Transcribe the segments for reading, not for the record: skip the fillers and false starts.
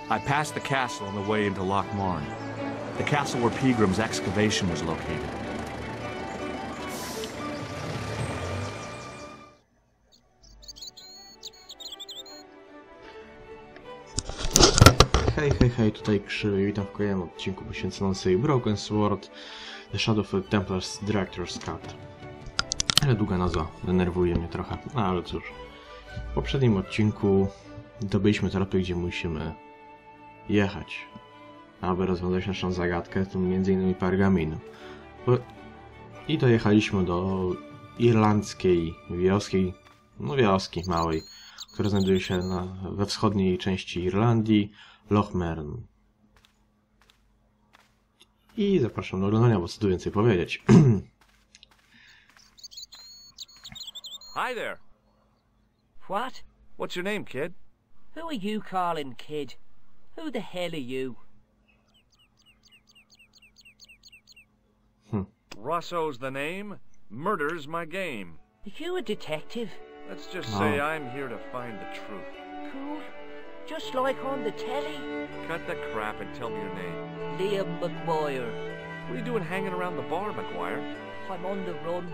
I passed the castle on the way into Lochmarne. The castle where Pilgrim's excavation was located. Hej, tutaj Krzywy, witam w kolejnym odcinku poświęconym serii Broken Sword The Shadow of the Templars Director's Cut. Ale długa nazwa, denerwuje mnie trochę, no ale cóż. W poprzednim odcinku dobyliśmy tropy, gdzie musimy jechać, aby rozwiązać naszą zagadkę, w tym m.in. pergaminu. I dojechaliśmy do irlandzkiej wioski, wioski małej, która znajduje się we wschodniej części Irlandii, Lochmarne. I zapraszam do oglądania, bo co tu więcej powiedzieć. Hi there. What? What's your name, kid? Who are you calling kid? Who the hell are you? Rosso's the name. Murder's my game. Are you a detective? Let's just say I'm here to find the truth. Cool. Just like on the telly. Cut the crap and tell me your name. Liam McGuire. What are you doing hanging around the bar, McGuire? I'm on the run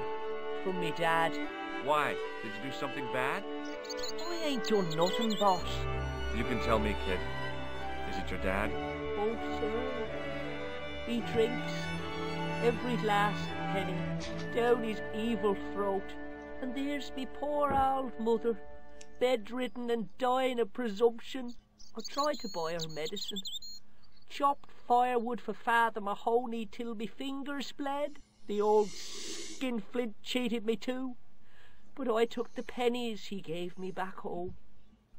from me dad. Why? Did you do something bad? I ain't done nothing, boss. You can tell me, kid. Is it your dad? Oh, sir. He drinks every last penny down his evil throat. And there's me poor old mother, bedridden and dying of presumption. I tried to buy her medicine. Chopped firewood for Father Mahoney till me fingers bled. The old skinflint cheated me too. But I took the pennies he gave me back home.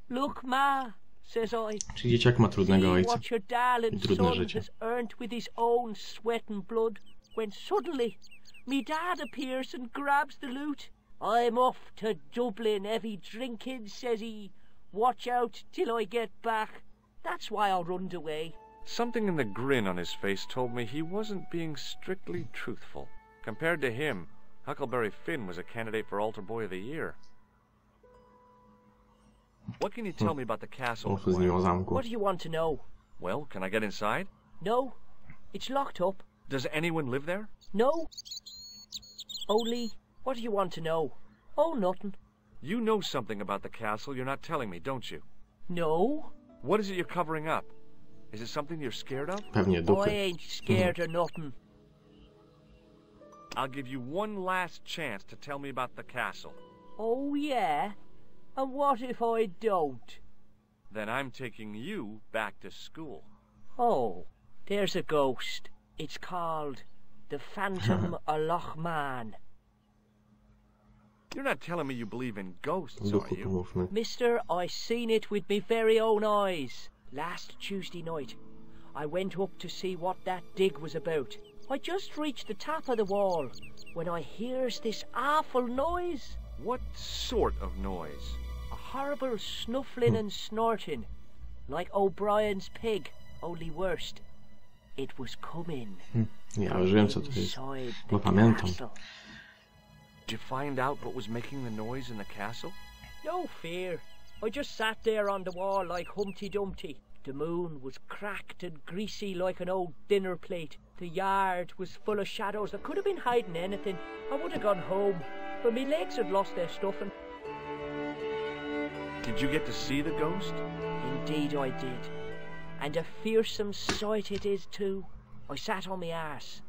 Look, Ma, says I, Czy dzieciak ma trudnego ojca what your darling i trudne son życie. has earned with his own sweat and blood, when suddenly me dad appears and grabs the loot. I'm off to Dublin, heavy drinking, says he. Watch out till I get back. That's why I runned away. Something in the grin on his face told me he wasn't being strictly truthful. Compared to him, Huckleberry Finn was a candidate for Altar Boy of the Year. What can you tell me about the castle? What do you want to know? Well, can I get inside? No, it's locked up. Does anyone live there? No. Only, what do you want to know? Oh, nothing. You know something about the castle you're not telling me, don't you? No. What is it you're covering up? Is it something you're scared of? Pewnie I dupy. ain't scared of nothing. I'll give you one last chance to tell me about the castle. Oh, yeah? And what if I don't? Then I'm taking you back to school. Oh, there's a ghost. It's called the Phantom of Lochmarne. You're not telling me you believe in ghosts, are Duchu you? pomówmy. Mister, I seen it with me very own eyes. Last Tuesday night, I went up to see what that dig was about. I just reached the top of the wall when I hears this awful noise. What sort of noise? A horrible snuffling and snorting, like O'Brien's pig, only worse. It was coming Ja już wiem, co to jest, inside bo the pamiętam. castle. Did you find out what was making the noise in the castle? No fear. I just sat there on the wall like Humpty Dumpty. The moon was cracked and greasy like an old dinner plate. The yard was full of shadows. I could have been hiding anything. I would have gone home, but my legs had lost their stuffing. Did you get to see the ghost? Indeed I did. And a fearsome sight it is too. I sat on my arse,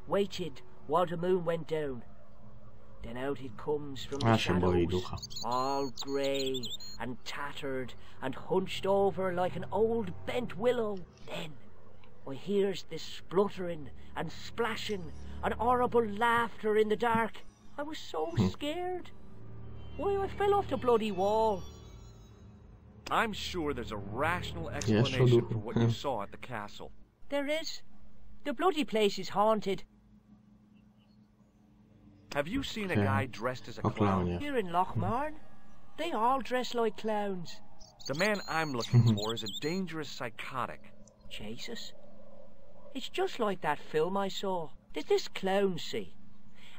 waited while the moon went down. Then out it comes from the się boi shadows, ducha. all grey and tattered and hunched over like an old bent willow. Then I hears this spluttering and splashing and horrible laughter in the dark. I was so scared. Why, I fell off the bloody wall. I'm sure there's a rational explanation for what you saw at the castle. There is. The bloody place is haunted. Have you seen a guy dressed as a clown? Here in Lochmarne, they all dress like clowns. The man I'm looking for is a dangerous psychotic. Jesus. It's just like that film I saw. There's this clown, see?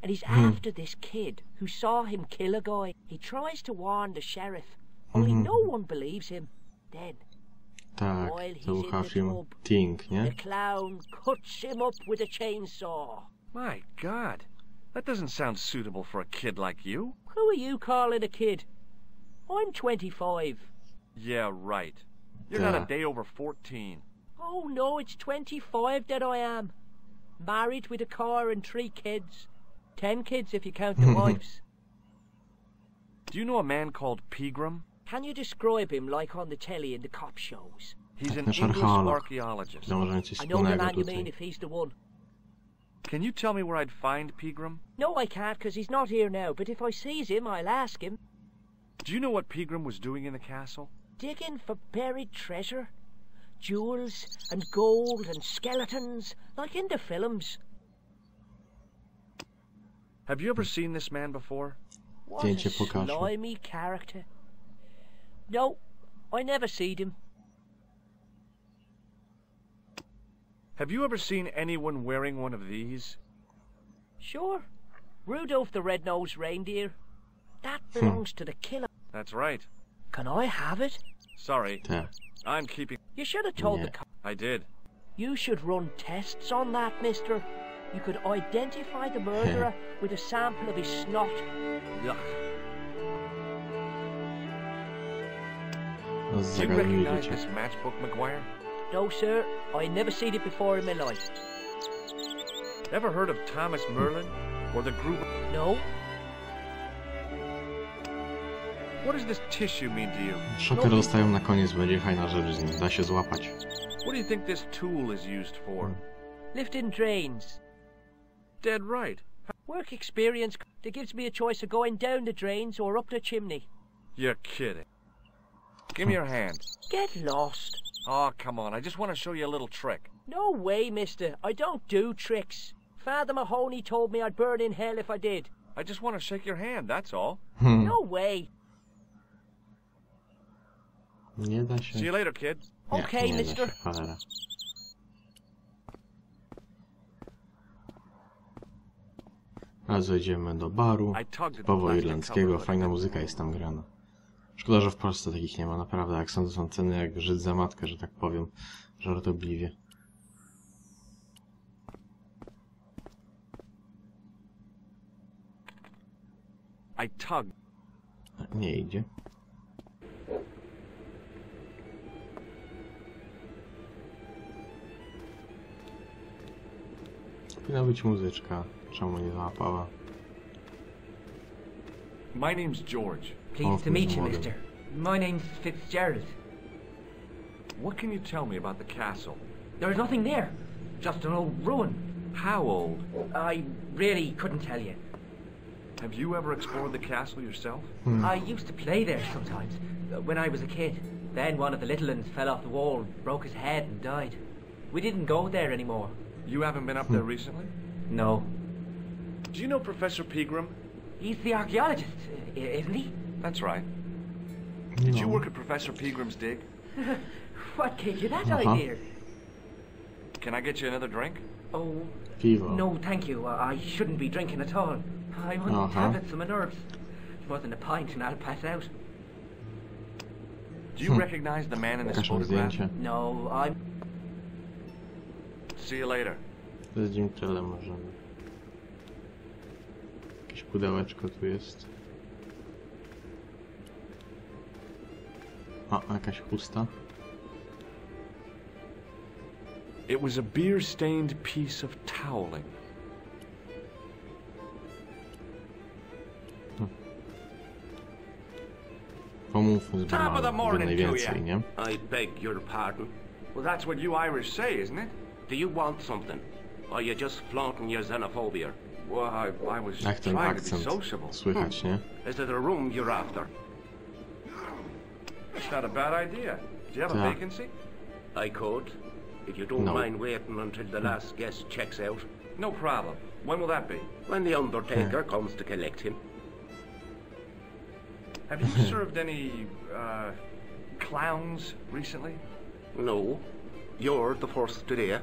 And he's after this kid who saw him kill a guy. He tries to warn the sheriff, only no one believes him. Then Tak, While to był he's chyba in the film tub, Ting, nie? the clown cuts him up with a chainsaw. My God, that doesn't sound suitable for a kid like you. Who are you calling a kid? I'm 25. Yeah, right. You're not a Yeah. day over 14. Oh no, it's 25 that I am. Married with a car and 3 kids. 10 kids if you count the wives. Do you know a man called Pegram? Can you describe him like on the telly in the cop shows? He's an Nasz English archeolog. archaeologist. No, może coś I know the wspólnego man you mean tutaj. if he's the one. Can you tell me where I'd find Pegram? No, I can't, 'cause he's not here now, but if I sees him, I'll ask him. Do you know what Pegram was doing in the castle? Digging for buried treasure? Jewels and gold and skeletons, like in the films. Have you ever seen this man before? What a Zdjęcie pokażmy. slimy character. No, I never seed him. Have you ever seen anyone wearing one of these? Sure. Rudolph the Red-Nosed Reindeer. That belongs to the killer. That's right. Can I have it? Sorry, Tak. I'm keeping... You should have told Yeah. the cop. I did. You should run tests on that, mister. You could identify the murderer with a sample of his snot. Ugh. No, Do you zagadnij recognize życie. this matchbook, McGuire? No, sir. I never seen it before in my life. Ever heard of Thomas Merlin? Or the group... No? What does this tissue mean to you? Szoker dostają na koniec, będzie fajna rzecz z nim. Da się złapać. What do you think this tool is used for? Lifting drains. Dead right. Work experience that gives me a choice of going down the drains or up the chimney. You're kidding. Give me your hand. Get lost. Oh, come on. I just want to show you a little trick. No way, mister. I don't do tricks. Father Mahoney told me I'd burn in hell if I did. I just want to shake your hand, that's all. No way. Nie da się. See you later, kid. Nie, Okay, nie da mister. się, cholera. A zejdziemy do baru. I tugged at the Typowo plastic irlandzkiego, cover, fajna but- muzyka jest tam grana. Szkoda, że w Polsce takich nie ma, naprawdę. Jak są, to są ceny jak Żyd za matkę, że tak powiem. Żartobliwie. I tugged. Nie idzie. Powinna być muzyczka. Czemu nie załapała? My name's George. Pleased to meet you, Mother. mister. My name's Fitzgerald. What can you tell me about the castle? There's nothing there. Just an old ruin. How old? I really couldn't tell you. Have you ever explored the castle yourself? I used to play there sometimes, when I was a kid. Then one of the little ones fell off the wall, broke his head and died. We didn't go there anymore. You haven't been up there recently? No. Do you know Professor Pegram? He's the archaeologist, isn't he? That's right. Did you No. work at Professor Pegram's dig? What gave you that Uh-huh. idea? Can I get you another drink? Oh, Piwo. no, thank you. I shouldn't be drinking at all. I'm on Uh-huh. tablets for my nerves. More than a pint and I'll pass out. Do you recognize the man in this Pokaż mi photograph? zdjęcie. No, I'm... See you later. Zwiedzimy tyle możemy. Jakieś pudełeczko tu jest. O, jakaś chusta. It was a beer-stained piece of toweling. Pomówmy z Top of the Bernardem, morning to najwięcej, you. nie? I beg your pardon. Well, that's what you Irish say, isn't it? Do you want something? Or are you just flaunting your xenophobia? Well, I was Jak ten trying to be akcent sociable. słychać, nie? Is it a room you're after? That's not a bad idea. Do you have a Yeah. vacancy? I could. If you don't No. mind waiting until the last guest checks out. No problem. When will that be? When the undertaker comes to collect him. Have you served any, clowns recently? No. You're the first today.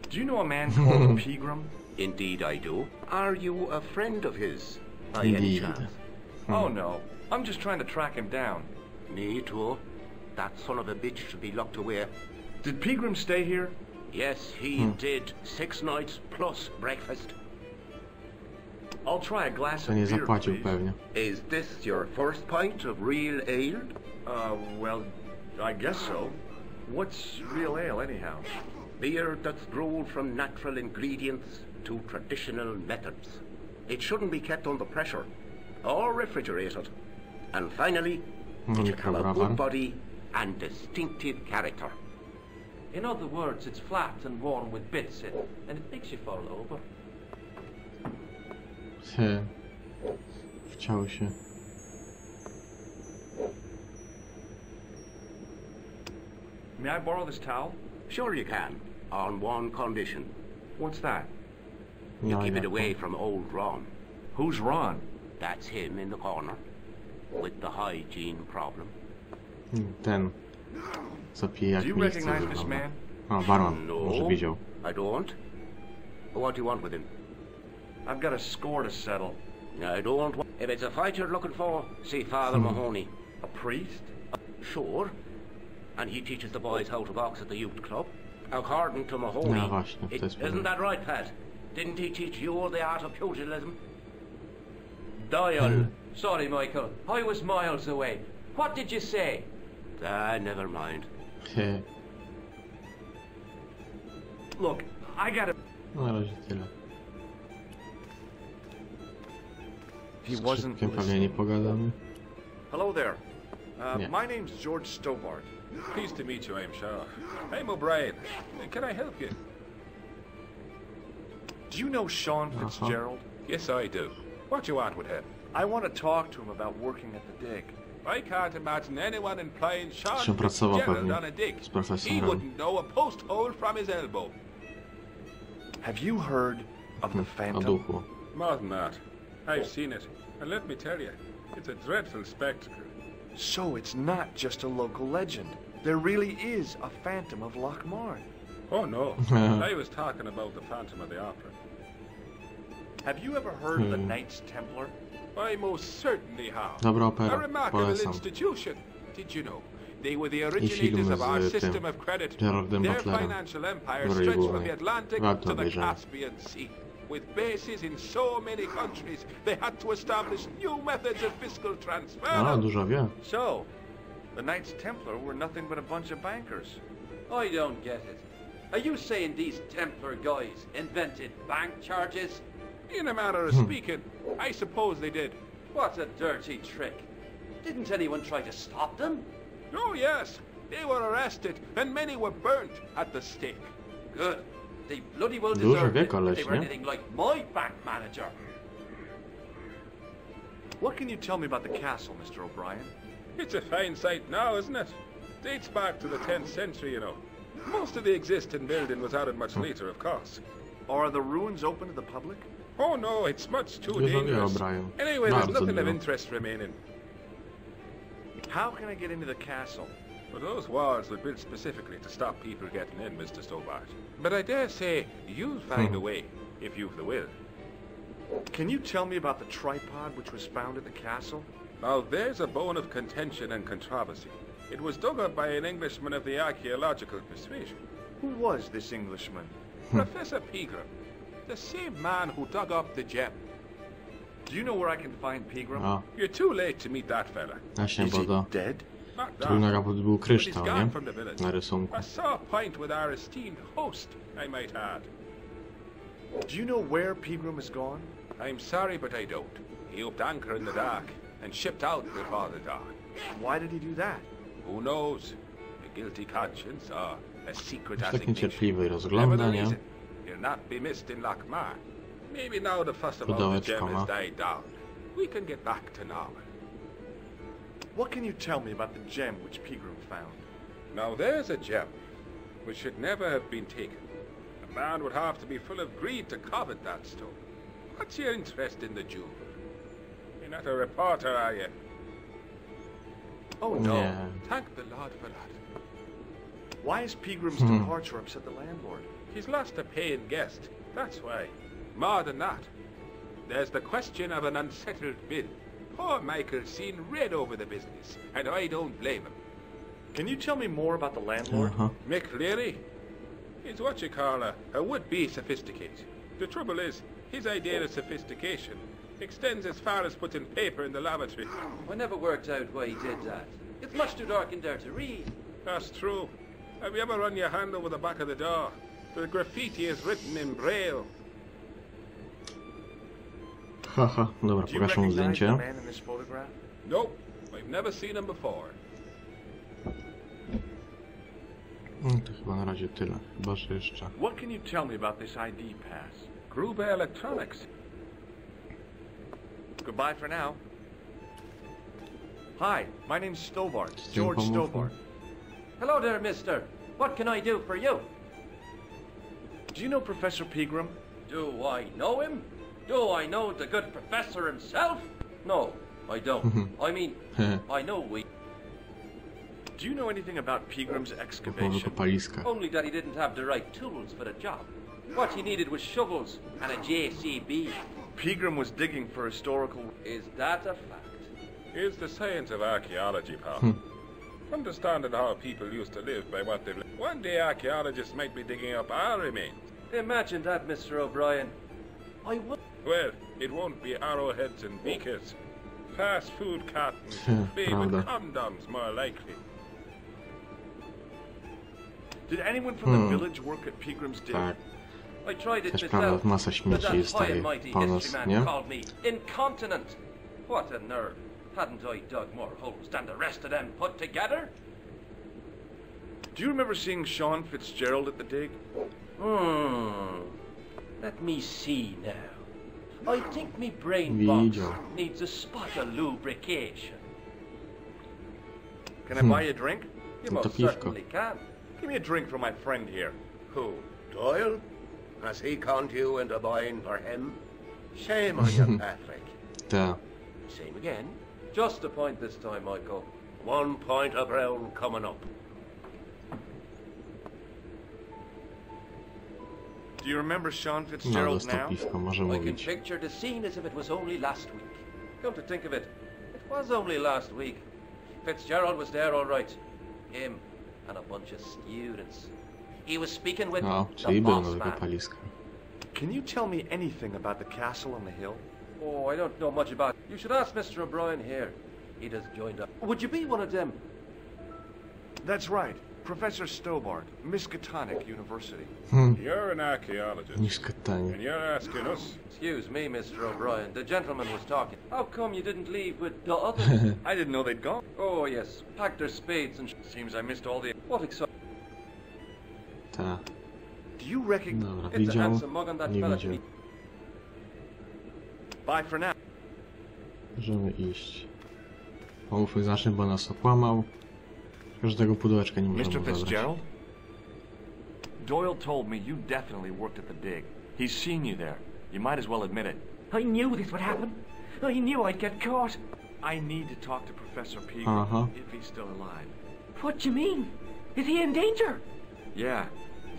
Do you know a man called Pegram? Indeed I do. Are you a friend of his? By any Indeed. chance? Oh, no. I'm just trying to track him down. Me too. that son of a bitch should be locked away. Did Pegram stay here? Yes, he did. 6 nights plus breakfast. I'll try a glass To of nie beer, zapłacił please. pewnie. Is this your first pint of real ale? Well, I guess so. What's real ale, anyhow? Beer that's brewed from natural ingredients to traditional methods. It shouldn't be kept under pressure or refrigerated. And finally, it should have a Mikrobrowar. good body and distinctive character. In other words, it's flat and worn with bits in, and it makes you fall over. Chciało się. May I borrow this towel? Sure you can, on one condition. What's that? You No, keep nie. it away from old Ron. Who's Ron? That's him in the corner, with the hygiene problem. Ten. Co pije jak Do you miejsce recognize this wygląda. man? O, barman. No, Może widział. I don't. What do you want with him? I've got a score to settle. I don't want... If it's a fight you're looking for, see Father Mahoney. A priest? Sure. And he teaches the boys how to box at the youth club. According to Mahoney. No właśnie, to jest Isn't that right, Pat? Didn't he teach you the art of pugilism? Doyle. Sorry, Michael. I was miles away. What did you say? Never mind. Look, I gotta... Na razie tyle. He Z wasn't Krzypkiem pewnie listening. nie pogadamy. Hello there. Yeah. My name's George Stobart. Pleased to meet you, I'm sure. I'm O'Brien. Can I help you? Do you know Sean Fitzgerald? Yes, I do. What do you want with him? I want to talk to him about working at the dig. I can't imagine anyone employing Sean Zresztą pracował Fitzgerald pewnie on a dig. z profesorem. He wouldn't know a post hole from his elbow. Have you heard of the O Phantom? duchu. More than that. I've seen it. And let me tell you, it's a dreadful spectacle. So it's not just a local legend. There really is a Phantom of Lochmarne. Oh, no. I was talking about the Phantom of the Opera. Have you ever heard of the Knights Templar? I most certainly have. Dobra A opera, remarkable polecam. institution. Did you know? They were the I originators film of our z system tym of credit. Gerardem Their Butlerem financial empire w roli stretched from głównej. the Atlantic Warto to the obejrzenia. Caspian Sea. With bases in so many countries, they had to establish new methods of fiscal transfer. A, dużo wie. So, the Knights Templar were nothing but a bunch of bankers. I don't get it. Are you saying these Templar guys invented bank charges? In a manner of speaking, I suppose they did. What a dirty trick. Didn't anyone try to stop them? Oh, yes. They were arrested, and many were burnt at the stake. Good. They bloody well Dużo deserved wie it if koleś, they were nie? anything like my bank manager. What can you tell me about the castle, Mr. O'Brien? It's a fine sight now, isn't it? Dates back to the 10th century, you know. Most of the existing building was added much later, of course. Or are the ruins open to the public? Oh no, it's much too Dużo wie dangerous. O'Brien. Anyway, there's Bardzo nothing of dużo. interest remaining. How can I get into the castle? But those walls were built specifically to stop people getting in, Mr. Stobart. But I dare say you'll find a way, if you've the will. Can you tell me about the tripod which was found at the castle? Now there's a bone of contention and controversy. It was dug up by an Englishman of the archaeological persuasion. Who was this Englishman? Professor Pegram, the same man who dug up the gem. Do you know where I can find Pegram? A, You're too late to meet that fella. właśnie, Is bo he to dead? Not trójnoga that. był But he's kryształ, gone nie? from the village. Na rysunku. A sore point with our esteemed host, I might add. Do you know where Pegram has gone? I'm sorry, but I don't. He upped anchor in the dark and shipped out before the dawn. Why did he do that? Who knows? A guilty conscience or a secret Już tak assignation. niecierpliwy Whatever rozgląda, the nie? reason, he'll not be missed in Lochmarne. Maybe now the fuss about the Pudełeczko gem ma. has died down, we can get back to normal. What can you tell me about the gem which Pegram found? Now there's a gem which should never have been taken. A man would have to be full of greed to covet that stone. What's your interest in the jewel? You're not a reporter, are you? Oh no. Nie. Thank the Lord for that. Why is Pegram's departure upset the landlord? He's lost a paying guest, that's why. More than that, there's the question of an unsettled bill. Poor Michael's seen red over the business, and I don't blame him. Can you tell me more about the landlord? Mick Leary? He's what you call a would-be sophisticated. The trouble is, his idea of sophistication extends as far as putting paper in the lavatory. I never worked out why he did that. It's much too dark in there to read. That's true. Have you ever run your hand over the back of the door? The graffiti is written in braille. Haha, dobra, Do you pokażę mu recognize the zdjęcie. man in this photograph? Nope, I've never seen him before. To chyba na razie tyle. Chyba, że jeszcze... What can you tell me about this ID pass? Gruber Electronics. Goodbye for now. Hi, my name's Stobart, tym George pomóc mu? Stobart. Hello there, mister. What can I do for you? Do you know Professor Pegram? Do I know him? Do I know the good professor himself? No, I don't. I mean, I know we... Do you know anything about Pegram's Po excavation? kopaliskach. Only that he didn't have the right tools for the job. What he needed was shovels and a JCB. Pegram was digging for historical... Is that a fact? Here's the science of archaeology, pal. Understanding how people used to live by what they've... One day archaeologists might be digging up our remains. Imagine that, Mr. O'Brien. I would... Well, it won't be arrowheads and beakers. Fast food cartons made with Prawda. condoms, more likely. Did anyone from the village work at Pegram's dig? Tak, I tried it też myself, prawda, masa but śmieci that jest high tutaj and mighty po nas, history man nie? called me incontinent. What a nerve. Hadn't I dug more holes than the rest of them put together? Do you remember seeing Sean Fitzgerald at the dig? Let me see now. I think me brain Widział. box needs a spot of lubrication. Can I buy you a drink? You No to most piwko. certainly can. Give me a drink for my friend here. Who? Doyle? Has he conned you into buying for him? Shame on you, Patrick. Ta. Same again. Just a point this time, Michael. 1 point of brown coming up. Do you remember Sean No, Fitzgerald dostał now? piwko, może I can mówić. picture the scene as if it was only last week. Come to think of it, it was only last week. Fitzgerald was there all right. Him and a bunch of students. He was speaking with No, the czyli był boss nowe man. kopaliska. Can you tell me anything about the castle on the hill? Oh, I don't know much about it. You should ask Mr. O'Brien here. He just joined up. Would you be one of them? That's right. Professor Stobart, Miskatonic University. You're an archaeologist, Niskatanie. and you're asking us. Excuse me, Mr. O'Brien. The gentleman was talking. How come you didn't leave with the others? I didn't know they'd gone. Oh, yes. Pack their spades and... Seems I missed all the... What exciting. Ta. Do you recognize... Dobra, It's a widział. handsome mug on that Nie fella. widział. Bye for now. Możemy iść. Pomówmy z naszym, bo nas okłamał. Każdego pudełeczka nie Mr. możemy zabrać. Fitzgerald? Doyle told me you definitely worked at the dig. He's seen you there. You might as well admit it. I knew this would happen. I knew I'd get caught. I need to talk to Professor Pegram, if he's still alive. What do you mean? Is he in danger? Yeah,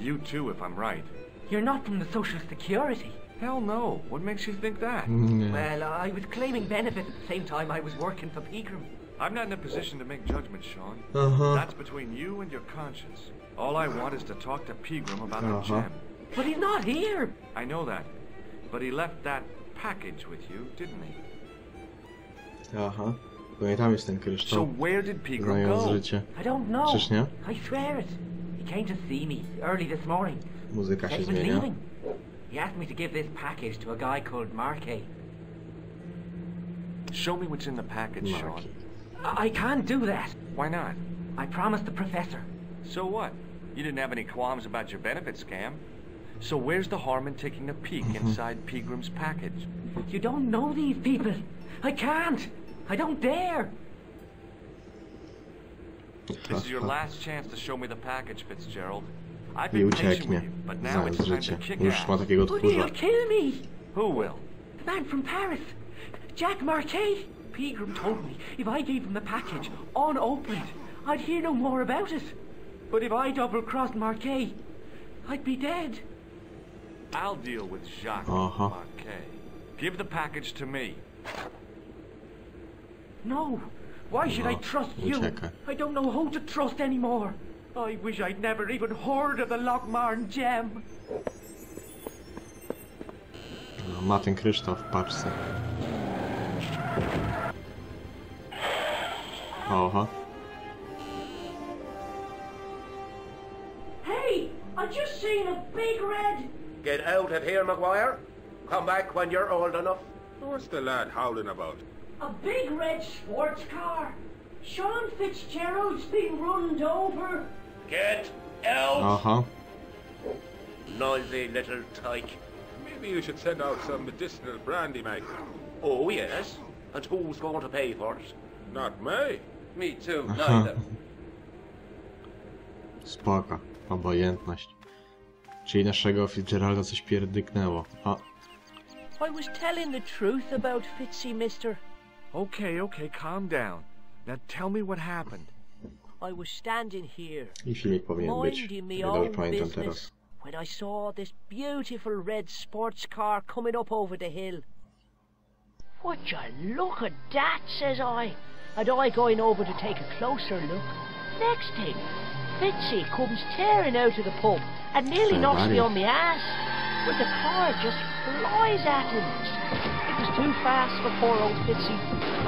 you too, if I'm right. You're not from the Social Security. Hell no. What makes you think that? Nie. Well, I was claiming benefits at the same time I was working for Pegram. I'm not in a position to make judgments, Sean. That's between you and your conscience. All I want is to talk to Pegram about the gem. But he's not here. I know that. But he left that package with you, didn't he? Aha. Bo i tam jest ten So kryształ. where did Pegram Znając go? życie. I don't know. Czyż nie? I swear it. He came to see me early this morning. Muzyka Said się he was zmienia. leaving. He asked me to give this package to a guy called Marquet. Show me what's in the package, Sean. Marki. I can't do that. Why not? I promised the professor. So what? You didn't have any qualms about your benefit scam. So where's the harm in taking a peek inside Pegram's package? You don't know these people. I can't. I don't dare. This is your last chance to show me the package, Fitzgerald. I've I been patient ucieknie, with you, but now znając it's time życie. to kick Już ma ass. takiego But tchórza. he'll kill me. Who will? The man from Paris. Jack Marquet. Pegram told me if I gave him the package unopened, I'd hear no more about it. But if I double-crossed Marquet, I'd be dead. I'll deal with Jacques Marquet. Give the package to me. No, Why should I No, trust you? ucieka. I don't know who to trust anymore. I wish I'd never even heard of the Lochmarne gem. No, ma ten kryształ w paczce. Oho. Hey, I just seen a big red... Get out of here, Maguire. Come back when you're old enough. What's the lad howling about? A big red sports car. Sean Fitzgerald's been runned over. Get out! Aha. Noisy little tyke. Maybe you should send out some medicinal brandy, Mike. Oh, yes. And who's going to pay for it? Not me. Me too, neither. Spoko. Obojętność. Czyli naszego Fitzgeralda coś pierdyknęło. O. I was telling the truth about Fitzy, mister. Okay, okay, calm down. Now tell me what happened. I was standing here, I filmik powinien być. minding me Nie dobrze own pamiętam business, teraz. when I saw this beautiful red sports car coming up over the hill. Would you look at that, says I, and I going over to take a closer look. Next thing, Fitzy comes tearing out of the pub and nearly knocks me on my ass, but the car just flies at him. It was too fast for poor old Fitzy,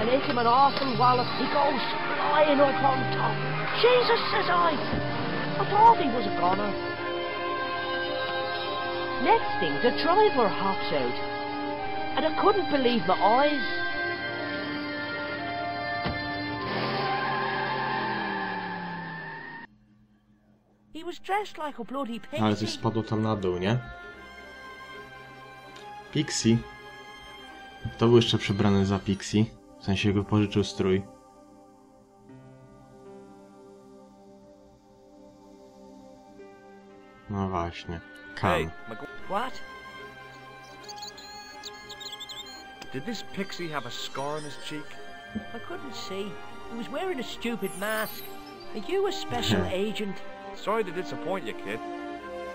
and hit him an awful wallop. He goes flying up on top. Jesus, says I thought he was a goner. Next thing, the driver hops out, and I couldn't believe my eyes. He was dressed like a bloody Ale coś pixie. spadło tam na dół, nie? Pixie? Kto był jeszcze przebrany za Pixie? W sensie wypożyczył strój. No właśnie. Hey, Kam. What? Did this pixie have a scar on his cheek? I couldn't see. He was wearing a stupid mask. Are you a special agent? Sorry to disappoint you, kid.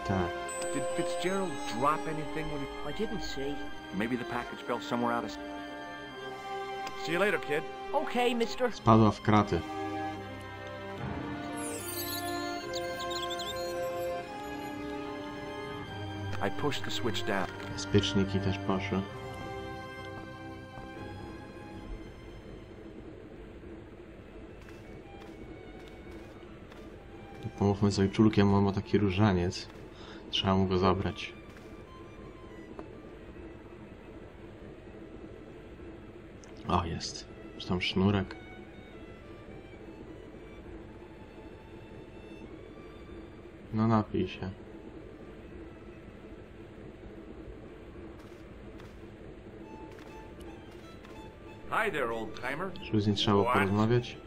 Tak. Did Fitzgerald drop anything when he... I didn't see. Maybe the package fell somewhere out of... See you later, kid. Okay, mister. Spadła w kraty. I pushed the switch down. Bezpieczniki też poszły. Pomówmy z ojczulkiem, on ma taki różaniec. Trzeba mu go zabrać. O, jest. Czy tam sznurek? No napij się. Hi there, old timer. Czy z nim trzeba było porozmawiać?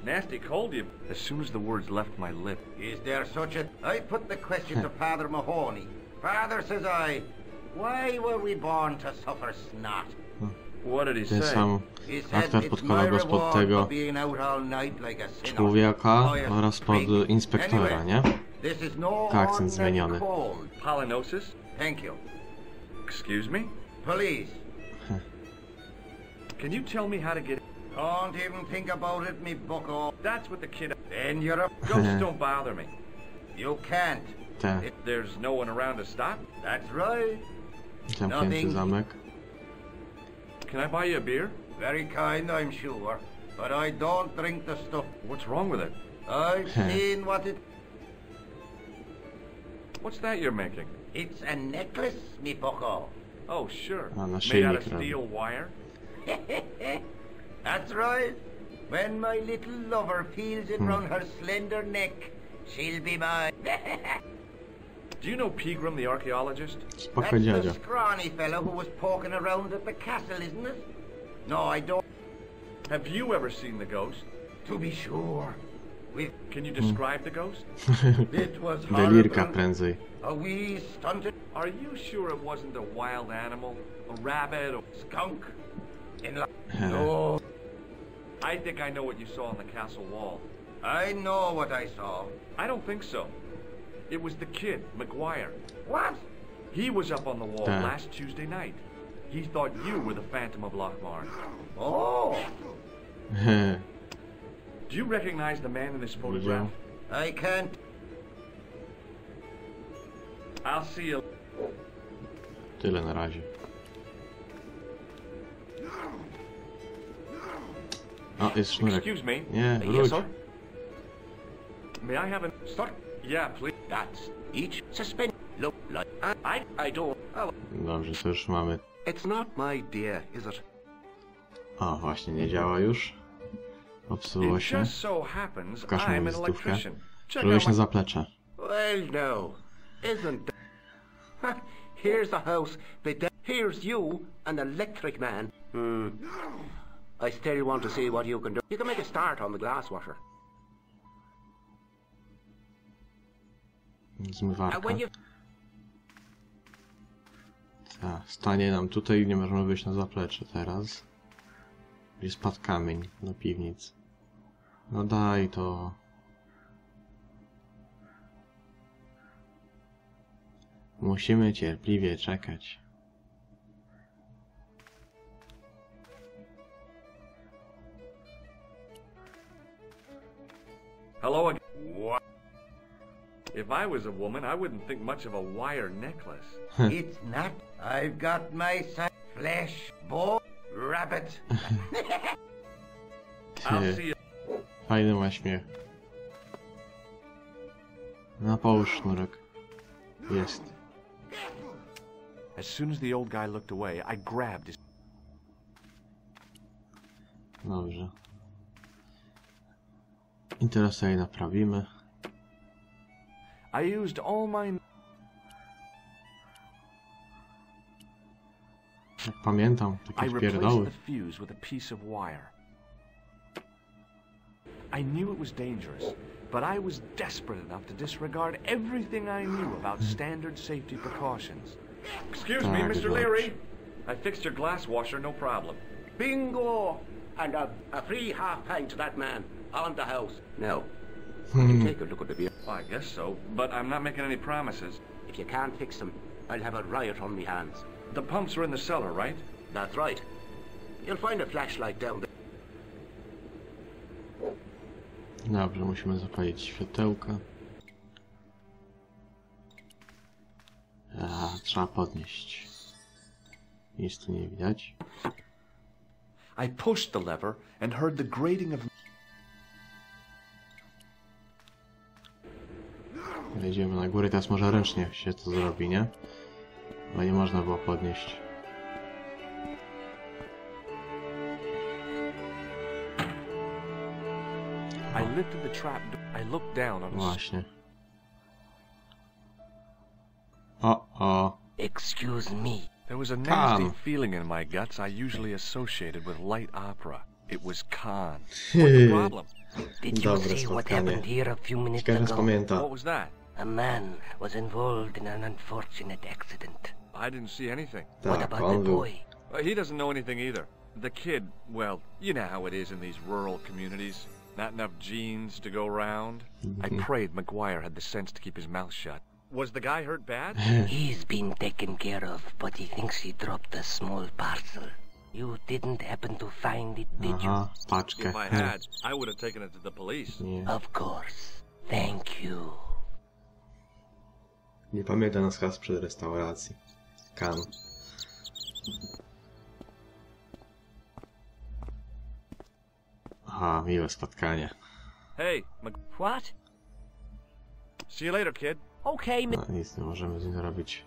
Nasty cold you. As soon as the words left my lip. Is there such a... I put the question to Father Mahoney. Father, says I, why were we born to suffer snot? What did he Ten say? sam He said aktor it's my podkładał go spod reward tego for being out all night like a sinner. człowieka Oh, yes, oraz pod freak. inspektora, nie? This is no Akcent ordinary zmieniony. cold. Polynosis? Thank you. Excuse me? Police. Can you tell me how to get... Don't even think about it, me bucko. That's what the kid... Then you're a... Ghosts don't bother me. You can't. Te. There's no one around to stop? That's right. Zamknięty zamek. Can I buy you a beer? Very kind, I'm sure. But I don't drink the stuff. What's wrong with it? I've seen what it... What's that you're making? It's a necklace, me bucko. Oh, sure. A, Made out of naszyjnik robi. steel wire? That's right. When my little lover feels it round her slender neck, she'll be mine. Do you know Pegram, the archaeologist? Spoko That's dziadzio. the scrawny fellow who was poking around at the castle, isn't it? No, I don't. Have you ever seen the ghost? To be sure. Can you describe the ghost? It was Delirka horrible. prędzej. A wee stunted Are you sure it wasn't a wild animal? A rabbit? Or... skunk. No, I think I know what you saw on the castle wall. I know what I saw. I don't think so. It was the kid, McGuire. What? He was up on the wall Tak. last Tuesday night. He thought you were the Phantom of Lochmarne. Oh, Do you recognize the man in this photograph? I can't. I'll see you. Tyle na razie. O, jest sznurek. Excuse me. Nie, Yes, wróć. sir. May I have a... Sir, Yeah, please. that's each suspend. Look like I don't. Oh, Dobrze, to już mamy. it's not my dear, is it? O, właśnie, nie działa już. Popsuło It się. just so happens Pokaż I'm mu an wizytówkę. electrician. Check out Przybyłeś na my... zaplecze. Well, no, isn't. Here's the house, but here's you, an electric man. I still want to see what you can do. You can make a start on the glass washer. Zmywarka. When you Tak, stanie nam tutaj i nie możemy wyjść na zaplecze teraz. Gdzie spadł kamień do piwnicy. No daj to. Musimy cierpliwie czekać. Hello again. What? If I was a woman, I wouldn't think much of a wire necklace. It's not. I've got my son, flesh, bone, rabbit. I'll see you. Fajny ma śmiech. No połóż sznurek. Jest. As soon as the old guy looked away, I grabbed his... Dobrze. I teraz sobie naprawimy. I used all my... Jak pamiętam, I takie replaced pierdoły. the fuse with a piece of wire. I knew it was dangerous, but I was desperate enough to disregard everything I knew about standard safety precautions. Excuse me, Tak, Mr. zobacz. Leary. I fixed your glass washer, no problem. Bingo! And a free half pint to that man on the house. Now, you take a look at the beer. Well, I guess so, but I'm not making any promises. If you can't fix them, I'll have a riot on me hands. The pumps are in the cellar, right? That's right. You'll find a flashlight down there. Dobrze, musimy zapalić światełka. Trzeba podnieść. Nic tu nie widać. I pushed the lever and heard the grating of... Wejdziemy na górę, teraz może ręcznie się to zrobi, nie? Bo nie można było podnieść. I lifted the trap door. I looked down on a... Właśnie. O. Excuse me. There was a nasty Khan. feeling in my guts I usually associated with light opera. It was Khan. What's the problem? Did you Dobre see what spotkanie. happened here a few minutes Ciekawe ago? pamięta. What was that? A man was involved in an unfortunate accident. I didn't see anything. What Tak, about on the był. boy? He doesn't know anything either. The kid, well, you know how it is in these rural communities. Not enough genes to go round. I prayed McGuire had the sense to keep his mouth shut. Was the guy hurt bad? He's been taken care of, but he thinks he dropped a small parcel. You didn't happen to find it, did you? Aha, paczkę. If I had, I would have taken it to the police. Nie. Of course. Thank you. Nie pamięta nas chyba sprzed restauracji. Kan. Aha, miłe spotkanie. Hey, What? see you later, kid. Okay, No, nic nie możemy z nim zrobić.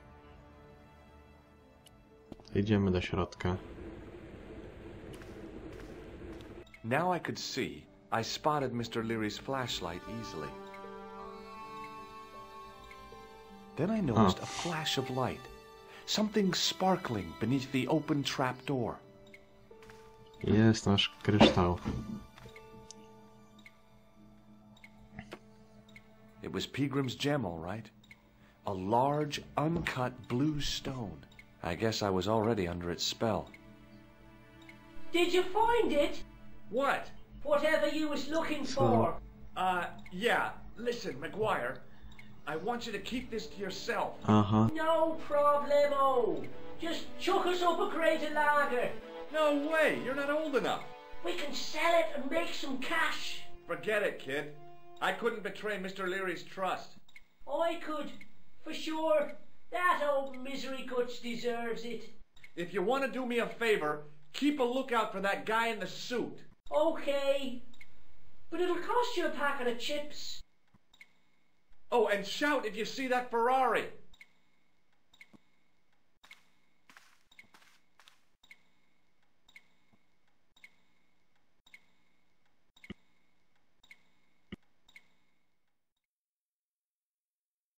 Idziemy do środka. Now I could see. I spotted Mr. Leary's flashlight easily. Then I noticed a flash of light. Something sparkling beneath the open trap door. Jest nasz kryształ. It was Pilgrim's gem, all right. A large, uncut blue stone. I guess I was already under its spell. Did you find it? I want you to keep this to yourself. Aha. No problemo. Just chuck us up a crate of lager. No way, you're not old enough. We can sell it and make some cash. Forget it, kid. I couldn't betray Mr. Leary's trust. I could, for sure. That old misery guts deserves it. If you want to do me a favor, keep a lookout for that guy in the suit. Okay. But it'll cost you a packet of chips. Oh, and shout if you see that Ferrari.